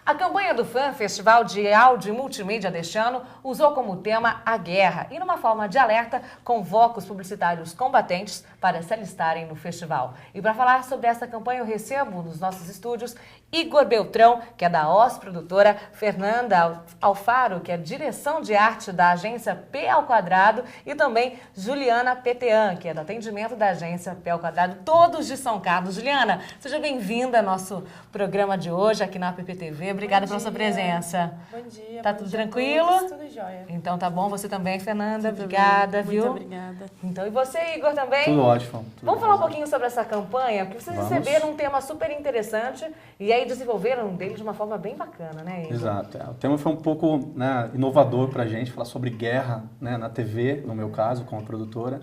A campanha do FAM, Festival de Áudio e Multimídia deste ano, usou como tema a guerra e, numa forma de alerta, convoca os publicitários combatentes para se alistarem no festival. E para falar sobre essa campanha, eu recebo nos nossos estúdios Igor Beltrão, que é da OZ Produtora, Fernanda Alfaro, que é direção de arte da agência P ao Quadrado, e também Juliana Petean, que é do atendimento da agência P ao Quadrado, todos de São Carlos. Juliana, seja bem-vinda ao nosso programa de hoje aqui na APP-TV. Obrigada pela sua presença. Bom dia. Tá tudo tranquilo? Tudo jóia. Então tá bom. Você também, Fernanda. Tudo Obrigada, bem. viu? Muito obrigada. Então, e você, Igor, também? Tudo ótimo. Vamos falar um pouquinho sobre essa campanha, porque vocês receberam um tema super interessante e aí desenvolveram dele de uma forma bem bacana, né, Igor? Exato. O tema foi um pouco inovador pra gente, falar sobre guerra, né, na TV, no meu caso, como produtora.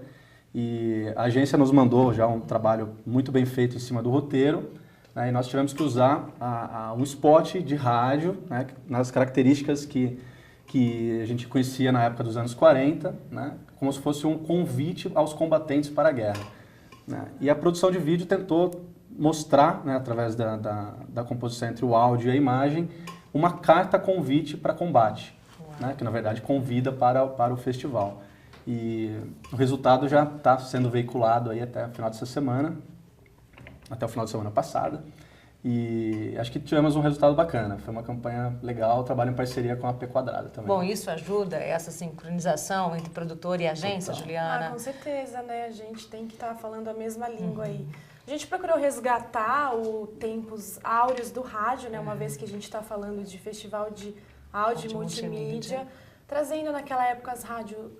E a agência nos mandou já um trabalho muito bem feito em cima do roteiro, né, e nós tivemos que usar um spot de rádio, né, nas características que a gente conhecia na época dos anos 40, né, como se fosse um convite aos combatentes para a guerra, né. E a produção de vídeo tentou mostrar, né, através da composição entre o áudio e a imagem, uma carta-convite para combate, né, que na verdade convida para o festival. E o resultado já está sendo veiculado aí até o final dessa semana, até o final de semana passada. E acho que tivemos um resultado bacana. Foi uma campanha legal, trabalho em parceria com a P Quadrada também. Bom, isso ajuda, essa sincronização entre produtor e agência, Total. Juliana? Com certeza, né? A gente tem que estar falando a mesma língua aí. A gente procurou resgatar o tempos áureos do rádio, né? Uma vez que a gente está falando de festival de áudio e multimídia, trazendo naquela época as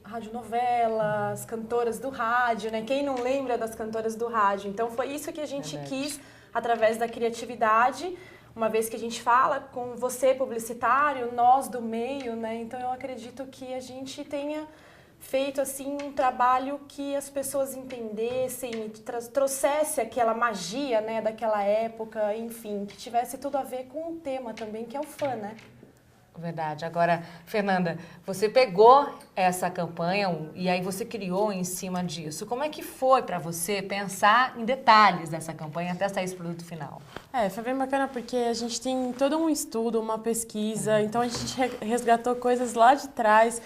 radionovelas, cantoras do rádio, né? Quem não lembra das cantoras do rádio? Então foi isso que a gente quis, através da criatividade, uma vez que a gente fala com você, publicitário, nós do meio, né? Então eu acredito que a gente tenha feito assim um trabalho que as pessoas entendessem, trouxesse aquela magia, né, daquela época, enfim, que tivesse tudo a ver com o tema também, que é o fã, né? Verdade. Agora, Fernanda, você pegou essa campanha e aí você criou em cima disso. Como é que foi para você pensar em detalhes dessa campanha até sair esse produto final? Foi bem bacana porque a gente tem todo um estudo, uma pesquisa, então a gente resgatou coisas lá de trás,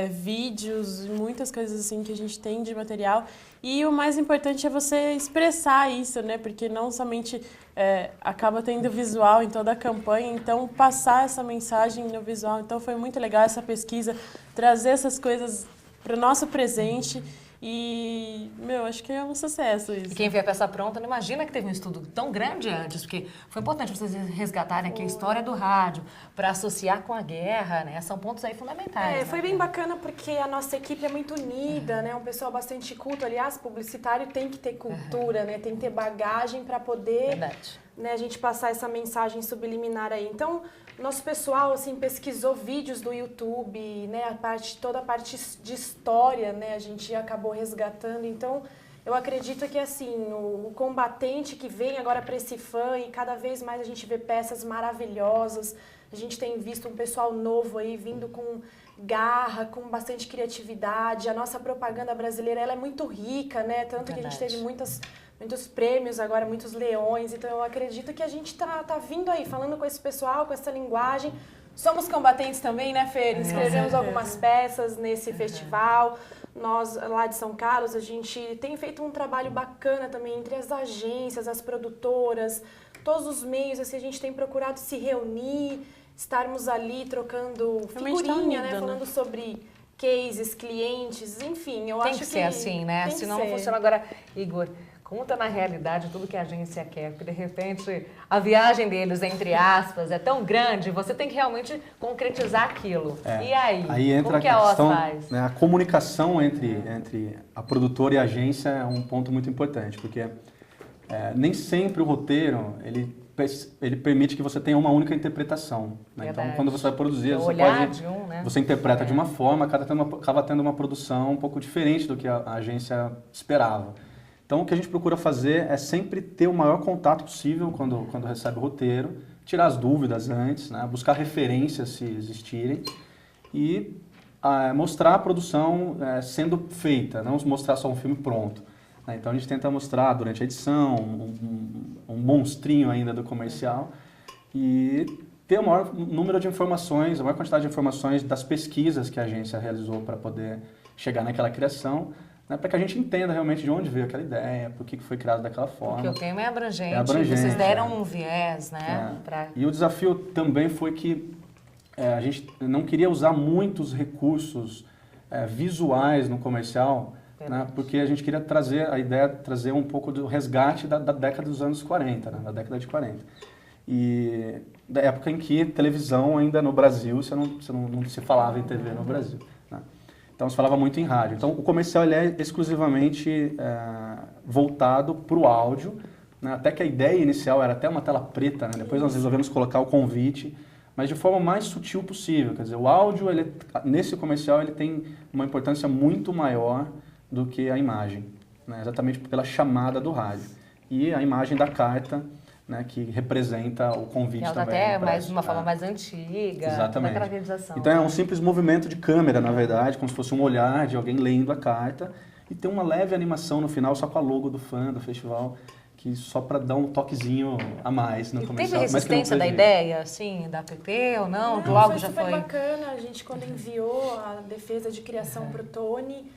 vídeos, muitas coisas assim que a gente tem de material. E o mais importante é você expressar isso, né? Porque não somente acaba tendo visual em toda a campanha, então passar essa mensagem no visual. Então foi muito legal essa pesquisa, trazer essas coisas para o nosso presente. E, acho que é um sucesso isso. E quem vê a peça pronta não imagina que teve um estudo tão grande antes, porque foi importante vocês resgatarem aqui a história do rádio para associar com a guerra, né? São pontos aí fundamentais. Foi bem bacana porque a nossa equipe é muito unida, né? Um pessoal bastante culto. Aliás, publicitário tem que ter cultura, né? Tem que ter bagagem para poder, né, a gente passar essa mensagem subliminar aí. Então, nosso pessoal assim pesquisou vídeos do YouTube, né, toda a parte de história, né, a gente acabou resgatando. Então, eu acredito que assim, o combatente que vem agora para esse fã, e cada vez mais a gente vê peças maravilhosas. A gente tem visto um pessoal novo aí vindo com garra, com bastante criatividade. A nossa propaganda brasileira, ela é muito rica, né? Tanto que a gente teve muitos prêmios agora, muitos leões. Então eu acredito que a gente tá vindo aí, falando com esse pessoal, com essa linguagem. Somos combatentes também, né, Fer? Escrevemos algumas peças nesse festival. Nós, lá de São Carlos, a gente tem feito um trabalho bacana também entre as agências, as produtoras, todos os meios. Assim, a gente tem procurado se reunir, estarmos ali trocando figurinha, né? Falando sobre cases, clientes, enfim. Eu acho que tem que ser assim, né? Senão não funciona. Agora, Igor, conta na realidade tudo que a agência quer, porque de repente a viagem deles, entre aspas, é tão grande, você tem que realmente concretizar aquilo. E aí entra como que a OZ questão, faz? né, a comunicação entre a produtora e a agência é um ponto muito importante, porque nem sempre o roteiro, ele permite que você tenha uma única interpretação, né? Então, quando você vai produzir, você interpreta de uma forma, acaba tendo uma produção um pouco diferente do que a agência esperava. Então, o que a gente procura fazer é sempre ter o maior contato possível quando recebe o roteiro, tirar as dúvidas antes, né? Buscar referências se existirem e mostrar a produção sendo feita, não mostrar só um filme pronto. Né? Então, a gente tenta mostrar durante a edição um monstrinho ainda do comercial e ter o maior número de informações, a maior quantidade de informações das pesquisas que a agência realizou para poder chegar naquela criação, né, para que a gente entenda realmente de onde veio aquela ideia, por que foi criado daquela forma. Porque o tema é abrangente, abrangente, vocês deram um viés, né? E o desafio também foi que a gente não queria usar muitos recursos visuais no comercial, né, porque a gente queria trazer um pouco do resgate da década dos anos 40, né, da década de 40. E da época em que televisão ainda no Brasil, não se falava em TV no Brasil. Né? Então se falava muito em rádio. Então o comercial ele é exclusivamente voltado para o áudio, né? Até que a ideia inicial era até uma tela preta, né? Depois nós resolvemos colocar o convite, mas de forma mais sutil possível. Quer dizer, o áudio, nesse comercial, ele tem uma importância muito maior do que a imagem, né? Exatamente pela chamada do rádio. E a imagem da carta, né, que representa o convite ela também. Até mais de uma forma mais antiga. Exatamente. Da caracterização. Então é um simples movimento de câmera, na verdade, como se fosse um olhar de alguém lendo a carta, e tem uma leve animação no final, só com a logo do fã do festival, que só para dar um toquezinho a mais no comercial. Teve resistência da ideia, assim, da app ou não? Do Não, algo já foi? Foi bacana, a gente quando enviou a defesa de criação para o Tony,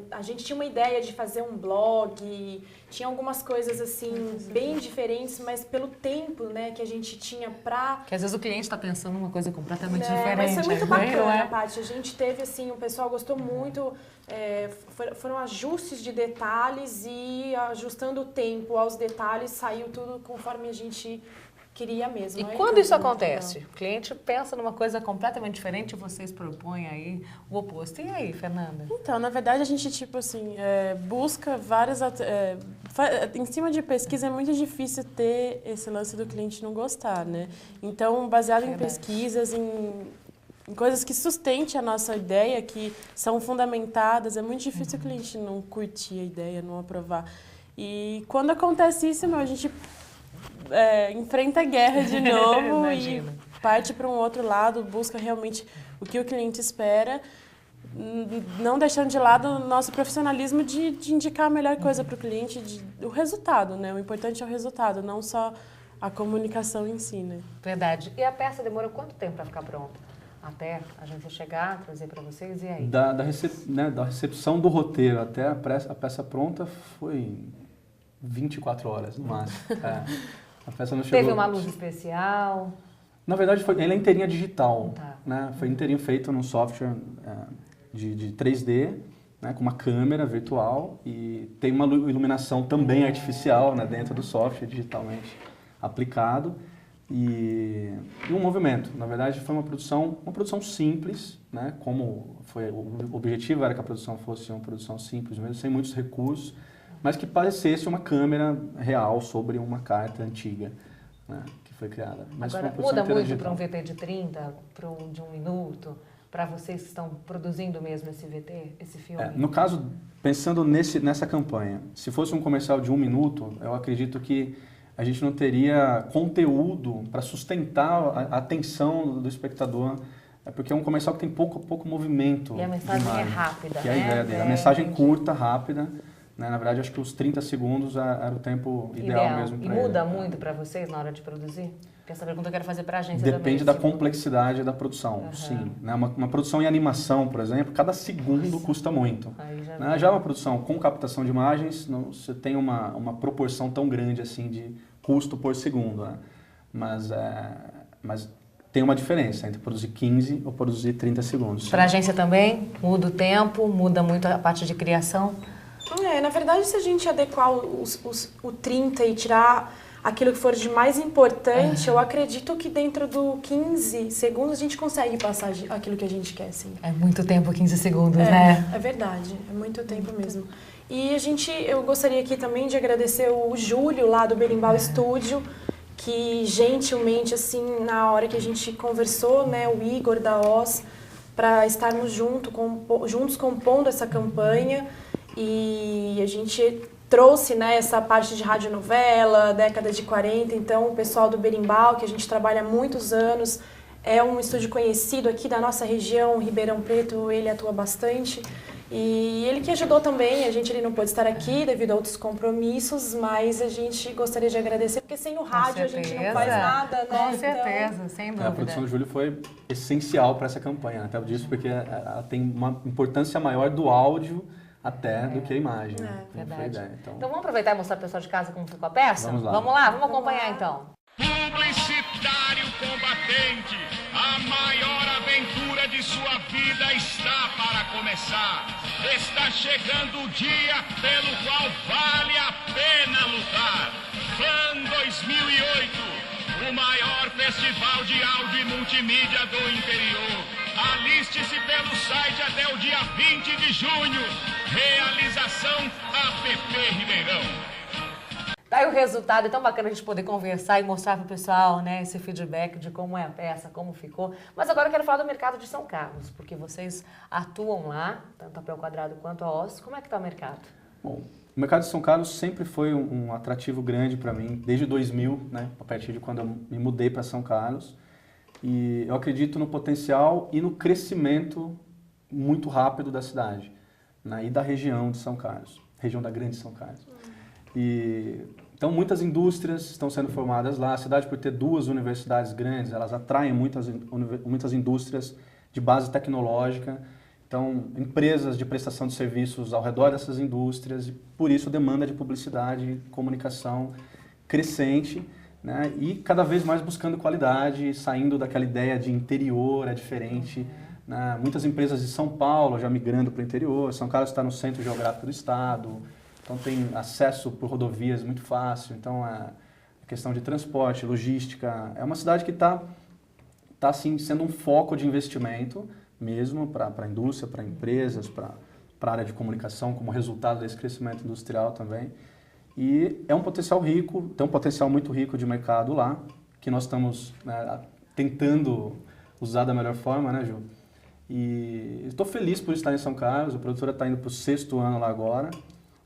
a gente tinha uma ideia de fazer um blog, tinha algumas coisas assim bem diferentes, mas pelo tempo, né, que a gente tinha para... Que às vezes o cliente está pensando uma coisa completamente diferente. Mas foi muito bacana, né? Paty. A gente teve assim, o pessoal gostou muito, foram ajustes de detalhes e ajustando o tempo aos detalhes, saiu tudo conforme a gente queria mesmo. E quando isso acontece? O cliente pensa numa coisa completamente diferente e vocês propõem aí o oposto. E aí, Fernanda? Então, na verdade, a gente, tipo assim, busca várias... em cima de pesquisa é muito difícil ter esse lance do cliente não gostar, né? Então, baseado em pesquisas, em coisas que sustentem a nossa ideia, que são fundamentadas, é muito difícil o cliente não curtir a ideia, não aprovar. E quando acontece isso, a gente... enfrenta a guerra de novo e parte para um outro lado, busca realmente o que o cliente espera, não deixando de lado o nosso profissionalismo de indicar a melhor coisa para o cliente, o resultado, né? O importante é o resultado, não só a comunicação em si, né? Verdade. E a peça demora quanto tempo para ficar pronta? Até a gente chegar, trazer para vocês, e aí? Da recepção do roteiro até a peça pronta foi 24 horas, no máximo. A peça não chegou... Teve uma luz especial? Na verdade, ele é inteirinha digital. Tá. Né? Foi inteirinho feito num software de 3D, né? Com uma câmera virtual, e tem uma iluminação também artificial, né? Dentro do software, digitalmente aplicado. E um movimento. Na verdade, foi uma produção simples, né? Como foi, o objetivo era que a produção fosse uma produção simples mesmo, sem muitos recursos, mas que parecesse uma câmera real sobre uma carta antiga, né, que foi criada. Mas agora, foi uma muda muito digital. para um VT de 30, para um de 1 minuto, para vocês que estão produzindo mesmo esse VT, esse filme? No caso, pensando nessa campanha, se fosse um comercial de 1 minuto, eu acredito que a gente não teria conteúdo para sustentar a atenção do espectador, porque é um comercial que tem pouco movimento. E a mensagem é rápida, que é a ideia dele. A mensagem curta, rápida. Na verdade, acho que os 30 segundos era o tempo ideal mesmo para ele. E muda muito para vocês na hora de produzir? Porque essa pergunta eu quero fazer para a agência Depende também. da complexidade da produção, sim. Uma produção em animação, por exemplo, cada segundo custa muito. Já uma produção com captação de imagens, você tem uma proporção tão grande assim de custo por segundo. Né? Mas tem uma diferença entre produzir 15 ou produzir 30 segundos. Para a agência também? Muda o tempo? Muda muito a parte de criação? Na verdade, se a gente adequar o 30 e tirar aquilo que for de mais importante, eu acredito que dentro do 15 segundos a gente consegue passar aquilo que a gente quer, sim. É muito tempo, 15 segundos, né? É verdade, é muito tempo mesmo. E eu gostaria aqui também de agradecer o Júlio, lá do Berimbau Estúdio, que gentilmente, assim, na hora que a gente conversou, né, o Igor da Oz, para estarmos juntos compondo essa campanha. E a gente trouxe, né, essa parte de radionovela, década de 40, então o pessoal do Berimbau, que a gente trabalha há muitos anos, é um estúdio conhecido aqui da nossa região, Ribeirão Preto, ele atua bastante. E ele que ajudou também, ele não pôde estar aqui devido a outros compromissos, mas a gente gostaria de agradecer, porque sem o rádio a gente não faz nada, né? Com certeza, então, sem dúvida. A produção do Júlio foi essencial para essa campanha, até disso, porque ela tem uma importância maior do áudio até do que a imagem. Verdade. Então vamos aproveitar e mostrar para o pessoal de casa como ficou a peça? Vamos lá. Vamos acompanhar então. Publicitário combatente, a maior aventura de sua vida está para começar. Está chegando o dia pelo qual vale a pena lutar. FAN 2008, o maior festival de áudio e multimídia do interior. Aliste-se pelo site até o dia 20 de junho. Realização APP Ribeirão. Daí o resultado é tão bacana a gente poder conversar e mostrar para o pessoal, né, esse feedback de como é a peça, como ficou. Mas agora eu quero falar do mercado de São Carlos, porque vocês atuam lá, tanto a Pé ao Quadrado quanto a Oss. Como é que está o mercado? Bom, o mercado de São Carlos sempre foi um atrativo grande para mim, desde 2000, né, a partir de quando eu me mudei para São Carlos. E eu acredito no potencial e no crescimento muito rápido da cidade, né, e da região de São Carlos, região da Grande São Carlos. Então, muitas indústrias estão sendo formadas lá. A cidade, por ter 2 universidades grandes, elas atraem muitas indústrias de base tecnológica. Então, empresas de prestação de serviços ao redor dessas indústrias. E, por isso, demanda de publicidade e comunicação crescente, né? E cada vez mais buscando qualidade, saindo daquela ideia de interior, é diferente. Né? Muitas empresas de São Paulo já migrando para o interior. São Carlos está no centro geográfico do estado. Então tem acesso por rodovias muito fácil, então a questão de transporte, logística, é uma cidade que está assim, sendo um foco de investimento mesmo para a indústria, para empresas, para a área de comunicação, como resultado desse crescimento industrial também. E é um potencial rico, tem um potencial muito rico de mercado lá, que nós estamos, né, tentando usar da melhor forma, né, Ju? E estou feliz por estar em São Carlos, a produtora está indo para o 6º ano lá agora,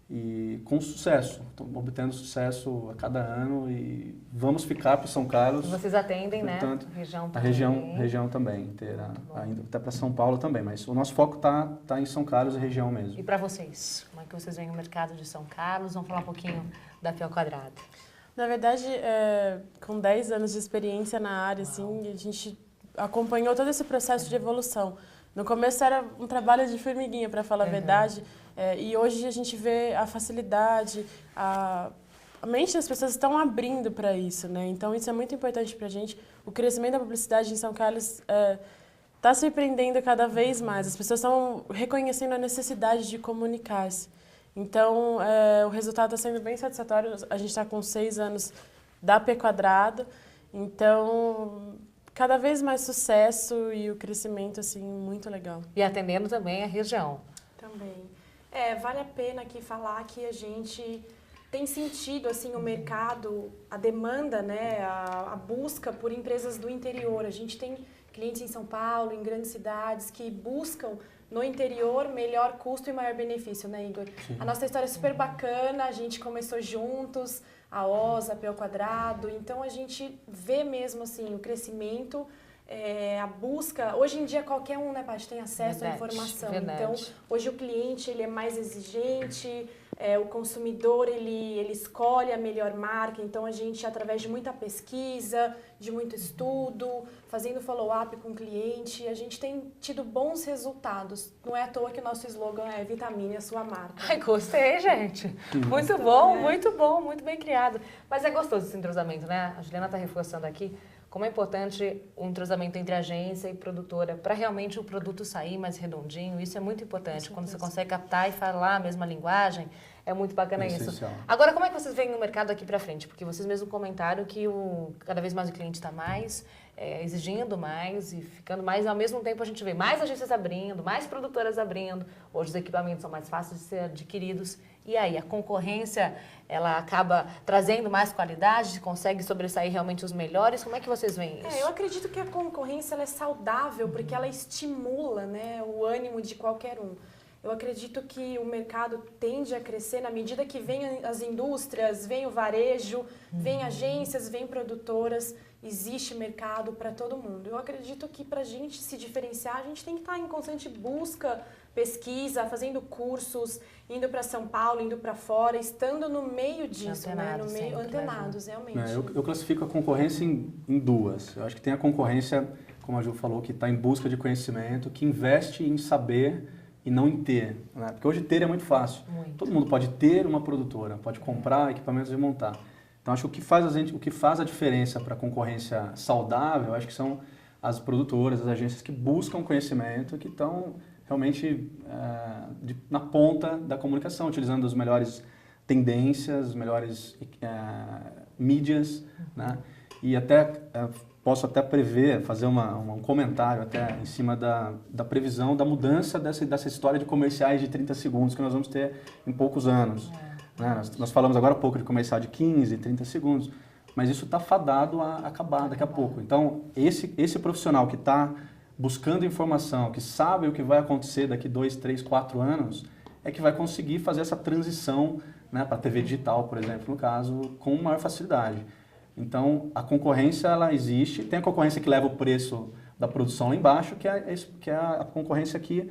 e com sucesso, estamos obtendo sucesso a cada ano e vamos ficar para São Carlos. Vocês atendem, portanto, né? Região a também. região também inteira, ainda até para São Paulo também, mas o nosso foco tá em São Carlos e região mesmo. E para vocês, como é que vocês veem o mercado de São Carlos? Vamos falar um pouquinho da Pé ao Quadrado. Na verdade, com 10 anos de experiência na área, assim, a gente acompanhou todo esse processo de evolução. No começo era um trabalho de formiguinha, para falar a verdade, e hoje a gente vê a facilidade, a mente das pessoas estão abrindo para isso, né? Então isso é muito importante para a gente. O crescimento da publicidade em São Carlos está surpreendendo cada vez mais. As pessoas estão reconhecendo a necessidade de comunicar-se. Então o resultado está sendo bem satisfatório. A gente está com 6 anos da P Quadrado, então cada vez mais sucesso e o crescimento, assim, muito legal. E atendendo também a região. Também. Vale a pena aqui falar que a gente tem sentido, assim, o mercado, a demanda, né, a busca por empresas do interior. A gente tem clientes em São Paulo, em grandes cidades, que buscam no interior melhor custo e maior benefício, né, Igor? Sim. A nossa história é super bacana, a gente começou juntos, a Oss, a Pé ao Quadrado, então a gente vê mesmo assim o crescimento, a busca. Hoje em dia qualquer um, né, Paty, tem acesso à informação. Verdade. Então hoje o cliente ele é mais exigente, o consumidor ele escolhe a melhor marca. Então a gente, através de muita pesquisa, de muito estudo, fazendo follow-up com o cliente, a gente tem tido bons resultados. Não é à toa que o nosso slogan é Vitamine a sua marca. Ai, gostei, gente. Muito bom, muito bem criado. Mas é gostoso esse entrosamento, né? A Juliana está reforçando aqui como é importante o entrosamento entre agência e produtora para realmente o produto sair mais redondinho. Isso é muito importante. Quando você consegue captar e falar a mesma linguagem, é muito bacana isso. Agora, como é que vocês veem o mercado aqui para frente? Porque vocês mesmos comentaram que cada vez mais o cliente está mais exigindo mais e ficando mais. Ao mesmo tempo, a gente vê mais agências abrindo, mais produtoras abrindo. Hoje os equipamentos são mais fáceis de ser adquiridos. E aí, a concorrência, ela acaba trazendo mais qualidade, consegue sobressair realmente os melhores? Como é que vocês veem isso? Eu acredito que a concorrência ela é saudável, porque ela estimula, né, o ânimo de qualquer um. Eu acredito que o mercado tende a crescer na medida que vem as indústrias, vem o varejo, vem agências, vem produtoras, existe mercado para todo mundo. Eu acredito que para a gente se diferenciar, a gente tem que estar em constante busca, pesquisa, fazendo cursos, indo para São Paulo, indo para fora, estando no meio disso, antenados, né? No meio, antenados, realmente. Eu classifico a concorrência em duas. Eu acho que tem a concorrência, como a Ju falou, que está em busca de conhecimento, que investe em saber e não em ter, né? Porque hoje ter é muito fácil. Todo mundo pode ter uma produtora, pode comprar equipamentos e montar. Então, acho que o que faz a diferença para a concorrência saudável, acho que são as produtoras, as agências que buscam conhecimento, que estão realmente na ponta da comunicação, utilizando as melhores tendências, as melhores mídias, né? E até posso até prever, fazer um comentário até em cima da previsão da mudança dessa história de comerciais de 30 segundos que nós vamos ter em poucos anos. Né? Nós falamos agora há pouco de comercial de 15, 30 segundos, mas isso está fadado a acabar daqui a pouco. Então, esse profissional que está buscando informação, que sabe o que vai acontecer daqui 2, 3, 4 anos, é que vai conseguir fazer essa transição, né, para a TV digital, por exemplo, no caso, com maior facilidade. Então, a concorrência, ela existe. Tem a concorrência que leva o preço da produção lá embaixo, que é a concorrência que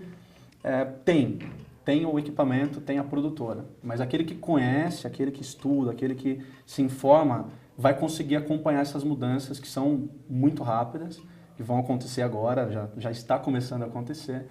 tem o equipamento, tem a produtora. Mas aquele que conhece, aquele que estuda, aquele que se informa, vai conseguir acompanhar essas mudanças que são muito rápidas, que vão acontecer agora, já está começando a acontecer.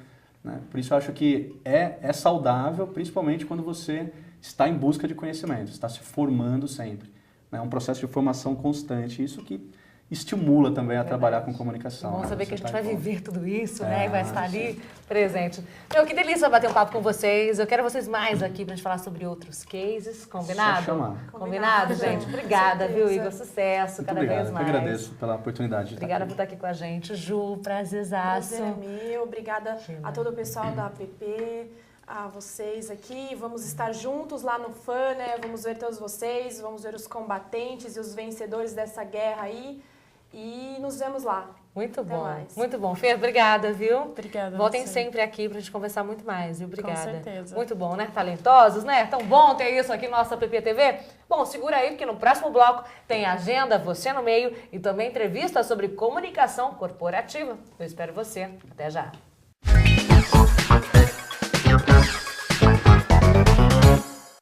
Né? Por isso, eu acho que é saudável, principalmente quando você está em busca de conhecimento, está se formando sempre. É um processo de formação constante, isso que estimula também a trabalhar com comunicação. Vamos saber que a gente vai viver tudo isso, né? E vai estar ali presente. Meu, que delícia bater um papo com vocês. Eu quero vocês mais aqui pra gente falar sobre outros cases. Combinado? Só chamar. Combinado, gente? Obrigada, viu, Igor? Sucesso, Muito cada obrigado. vez mais. Eu que agradeço pela oportunidade de Obrigada estar por estar aqui com a gente. Ju, prazerzaço. Prazer é meu. Obrigada a todo o pessoal da APP, a vocês aqui. Vamos estar juntos lá no FAN, né? Vamos ver todos vocês, vamos ver os combatentes e os vencedores dessa guerra aí. E nos vemos lá. Muito Até bom, mais. muito bom. Fê, obrigada, viu? Obrigada. Voltem sempre aqui pra gente conversar muito mais, viu? Obrigada. Com certeza. Muito bom, né? Talentosos, né? Tão bom ter isso aqui no nosso PPTV. Bom, segura aí, porque no próximo bloco tem agenda, você no meio e também entrevista sobre comunicação corporativa. Eu espero você. Até já.